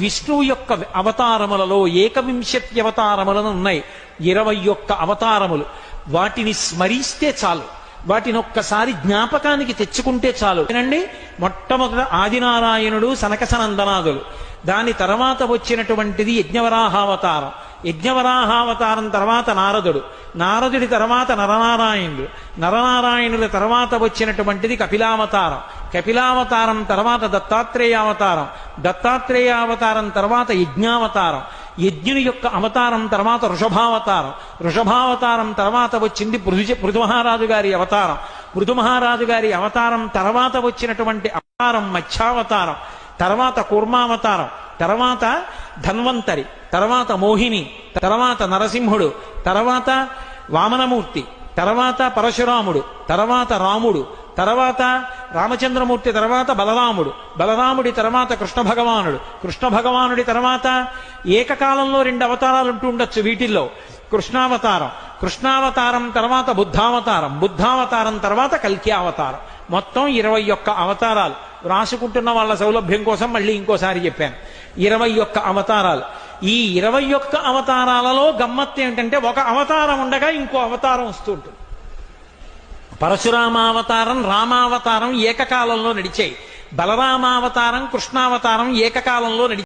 విష్ణువు యొక్క అవతారములలో ఏకవింశతి అవతారములను ఉన్నాయి. 21 అవతారములు. వాటిని స్మరిస్తే చాలు, వాటిని ఒక్కసారి జ్ఞాపకానికి తెచ్చుకుంటే చాలు. ఏనండి, మొట్టమొదట ఆదినారాయణుడు సనకసనందనాదులు, దాని తర్వాత వచ్చినటువంటిది యజ్ఞవరాహావతారం, యజ్ఞవరాహావతారం తర్వాత నారదుడు, నారదుడి తర్వాత నరనారాయణుడు, నరనారాయణుల తర్వాత వచ్చినటువంటిది కపిలావతారం, కపిలావతారం తర్వాత దత్తాత్రేయావతారం, దత్తాత్రేయావతారం తర్వాత యజ్ఞావతారం, యజ్ఞుని యొక్క అవతారం తర్వాత వృషభావతారం, వృషభావతారం తర్వాత వచ్చింది పృథు గారి అవతారం, పృథు గారి అవతారం తర్వాత వచ్చినటువంటి అవతారం మత్స్యావతారం, తర్వాత కూర్మావతారం, తర్వాత ధన్వంతరి, తర్వాత మోహిని, తర్వాత నరసింహుడు, తర్వాత వామనమూర్తి, తర్వాత పరశురాముడు, తర్వాత రాముడు, తర్వాత రామచంద్రమూర్తి, తర్వాత బలరాముడు, బలరాముడి తర్వాత కృష్ణ భగవానుడు, కృష్ణ భగవానుడి తర్వాత ఏకకాలంలో 2 అవతారాలు ఉంటూ ఉండొచ్చు వీటిల్లో. కృష్ణావతారం, కృష్ణావతారం తర్వాత బుద్ధావతారం, బుద్ధావతారం తర్వాత కల్కి అవతారం. మొత్తం 21 అవతారాలు. రాసుకుంటున్న వాళ్ళ సౌలభ్యం కోసం మళ్ళీ ఇంకోసారి చెప్పాను, 21 అవతారాలు. ఈ 21 అవతారాలలో గమ్మత్తు ఏమిటంటే, ఒక అవతారం ఉండగా ఇంకో అవతారం వస్తూ ఉంటుంది. పరశురామావతారం, రామావతారం ఏకకాలంలో నడిచాయి. బలరామావతారం, కృష్ణావతారం ఏకకాలంలో నడిచాయి.